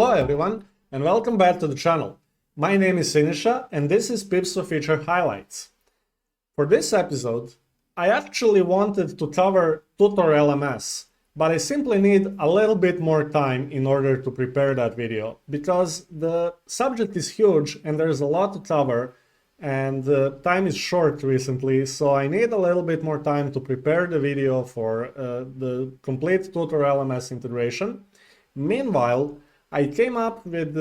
Hello everyone, and welcome back to the channel. My name is Sinisha, and this is PeepSo Feature Highlights. For this episode, I actually wanted to cover tutorial LMS, but I simply need a little bit more time in order to prepare that video, because the subject is huge and there's a lot to cover, and time is short recently, so I need a little bit more time to prepare the video for the complete tutorial LMS integration. Meanwhile, I came up with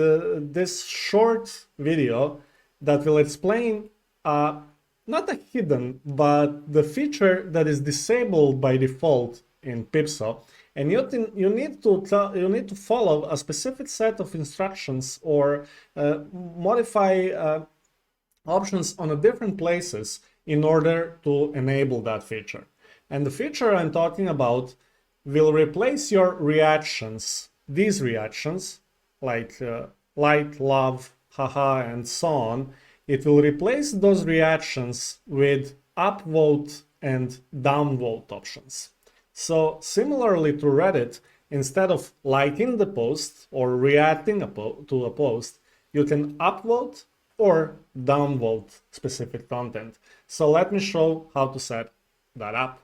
this short video that will explain not a hidden, but the feature that is disabled by default in PeepSo, and you need to follow a specific set of instructions or modify options on a different places in order to enable that feature. And the feature I'm talking about will replace your reactions. These reactions, like like, love, haha, and so on, it will replace those reactions with upvote and downvote options. So similarly to Reddit, instead of liking the post or reacting to a post, you can upvote or downvote specific content. So let me show how to set that up.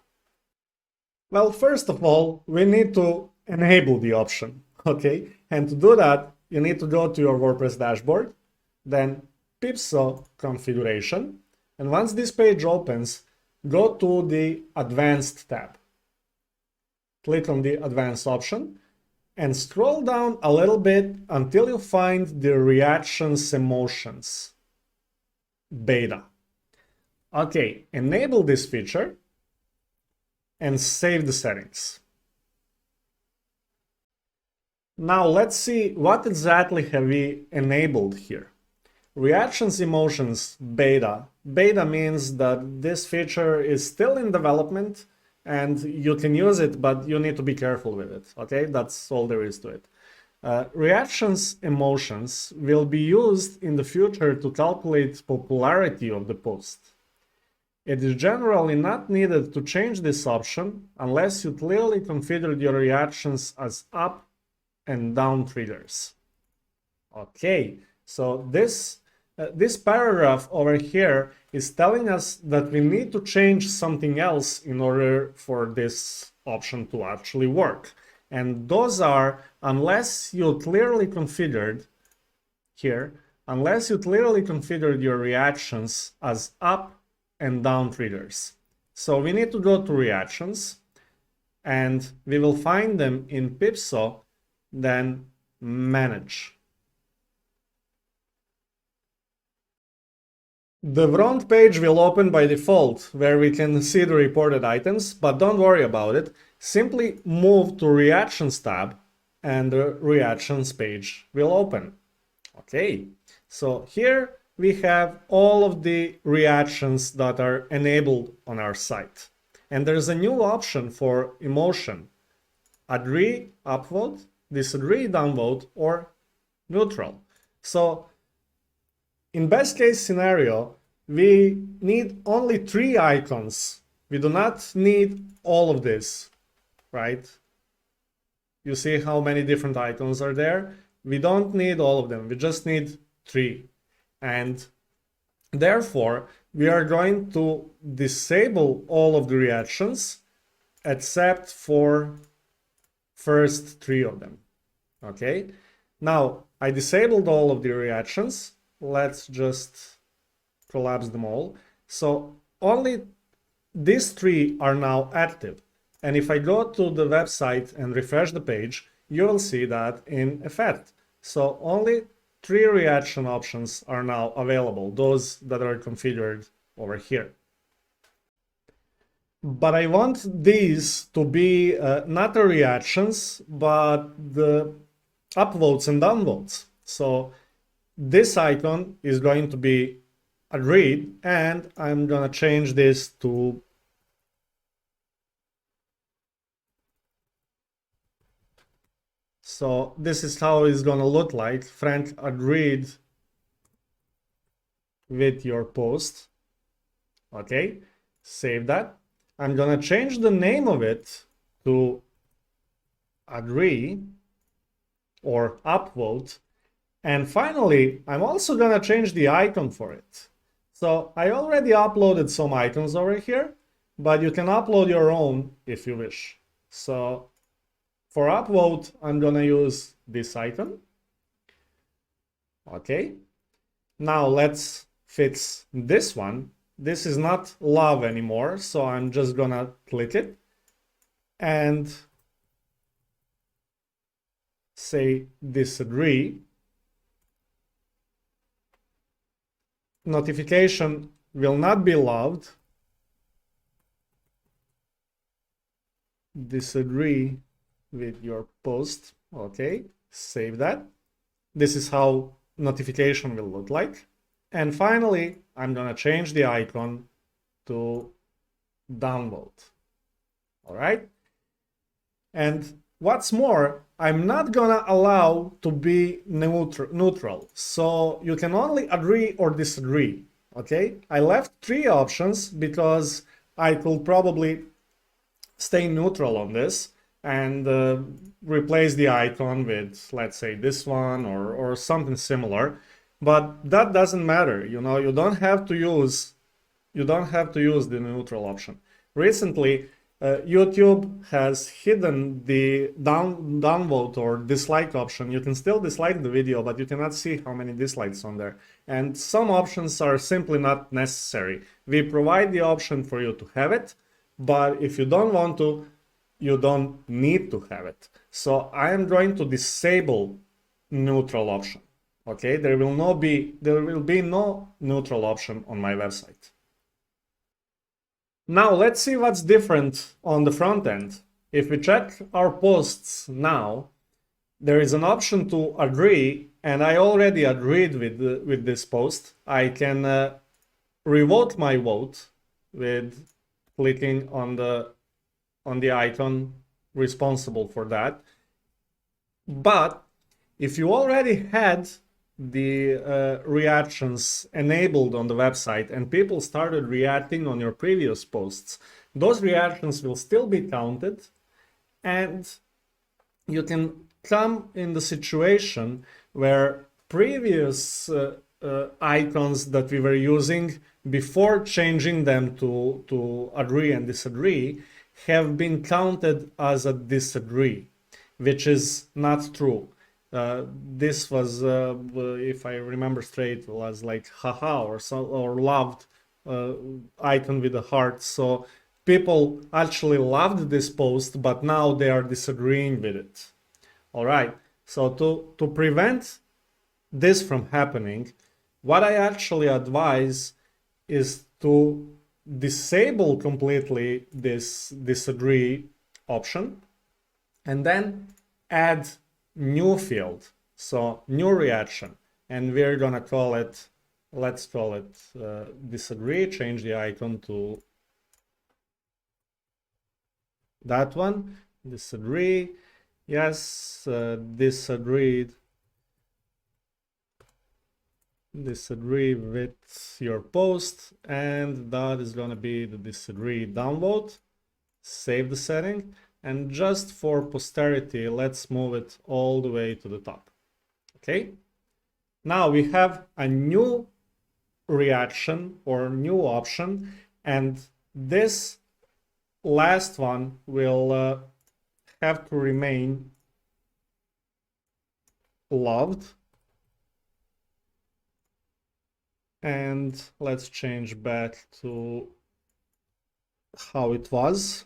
Well, first of all, we need to enable the option. Okay, and to do that, you need to go to your WordPress dashboard, then PeepSo configuration, and once this page opens, go to the Advanced tab. Click on the Advanced option and scroll down a little bit until you find the Reactions Emotions beta. Okay, enable this feature and save the settings. Now let's see what exactly have we enabled here. Reactions Emotions beta. Beta means that this feature is still in development and you can use it, but you need to be careful with it. Okay, that's all there is to it. Reactions Emotions will be used in the future to calculate popularity of the post. It is generally not needed to change this option unless you clearly configured your reactions as up and down triggers. Okay, so this paragraph over here is telling us that we need to change something else in order for this option to actually work. And those are, unless you clearly configured here, unless you clearly configured your reactions as up and down triggers. So we need to go to reactions and we will find them in PeepSo, then manage. The front page will open by default where we can see the reported items, but don't worry about it. Simply move to Reactions tab and the Reactions page will open. Okay, so here we have all of the reactions that are enabled on our site. And there's a new option for emotion: agree, upvote, disagree, downvote, or neutral. So in best case scenario, we need only 3 icons. We do not need all of this, right? You see how many different icons are there? We don't need all of them. We just need 3. And therefore, we are going to disable all of the reactions except for first 3 of them. Okay, now I disabled all of the reactions. Let's just collapse them all. So only these 3 are now active. And if I go to the website and refresh the page, you will see that in effect. So only 3 reaction options are now available, those that are configured over here. But I want these to be not the reactions, but the upvotes and downvotes. So this icon is going to be agreed, and I'm gonna change this to so this is how it's gonna look like. Frank agreed with your post. Okay, save that. I'm gonna change the name of it to agree or upvote. And finally, I'm also gonna change the icon for it. So I already uploaded some icons over here, but you can upload your own if you wish. So for upvote, I'm gonna use this icon. Okay. Now let's fix this one. This is not love anymore, so I'm just gonna click it and say disagree. Notification will not be loved. Disagree with your post. Okay, save that. This is how notification will look like. And finally, I'm gonna change the icon to downvote. All right. And what's more, I'm not gonna allow to be neutral. So you can only agree or disagree. Okay. I left 3 options because I could probably stay neutral on this and replace the icon with, let's say, this one or something similar. But that doesn't matter. You know, you don't have to use the neutral option. Recently, YouTube has hidden the downvote or dislike option. You can still dislike the video, but you cannot see how many dislikes on there. And some options are simply not necessary. We provide the option for you to have it, but if you don't want to, you don't need to have it. So I am going to disable neutral option. Okay, there will be no neutral option on my website. Now let's see what's different on the front end. If we check our posts now, there is an option to agree, and I already agreed with this post. I can revote my vote with clicking on the icon responsible for that. But if you already had the reactions enabled on the website and people started reacting on your previous posts, those reactions will still be counted, and you can come in the situation where previous icons that we were using before changing them to agree and disagree have been counted as a disagree, which is not true. This was, if I remember straight, was like haha or loved icon with a heart. So people actually loved this post, but now they are disagreeing with it. All right. So to prevent this from happening, what I actually advise is to disable completely this disagree option and then add new field, so new reaction, and we're gonna call it, let's call it disagree. Change the icon to that one. Disagree. Yes, disagreed. Disagree with your post, and that is gonna be the disagree downvote. Save the setting. And just for posterity, let's move it all the way to the top. Okay. Now we have a new reaction or new option, and this last one will have to remain loved. And let's change back to how it was.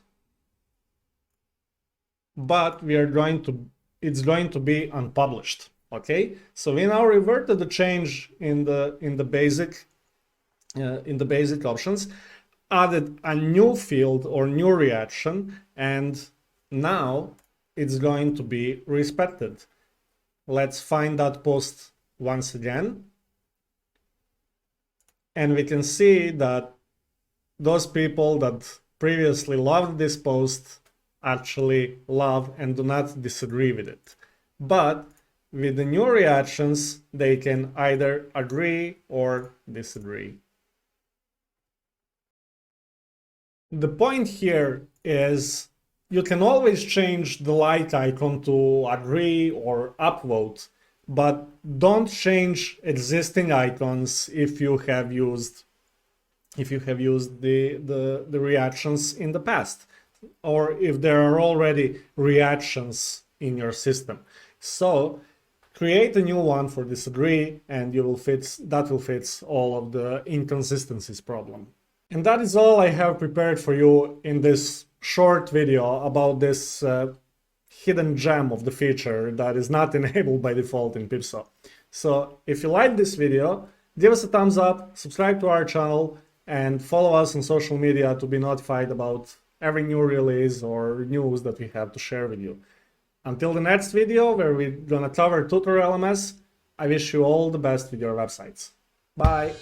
But it's going to be unpublished. Okay, so we now reverted the change in the basic options, added a new field or new reaction, and now it's going to be respected. Let's find that post once again, and we can see that those people that previously loved this post actually love and do not disagree with it. But with the new reactions, they can either agree or disagree. The point here is You can always change the light icon to agree or upvote, but don't change existing icons if you have used the reactions in the past, or if there are already reactions in your system. So create a new one for disagree, and that will fix all of the inconsistencies problem. And that is all I have prepared for you in this short video about this hidden gem of the feature that is not enabled by default in PeepSo. So if you like this video, give us a thumbs up, subscribe to our channel, and follow us on social media to be notified about every new release or news that we have to share with you. Until the next video, where we're gonna cover tutor LMS, I wish you all the best with your websites. Bye!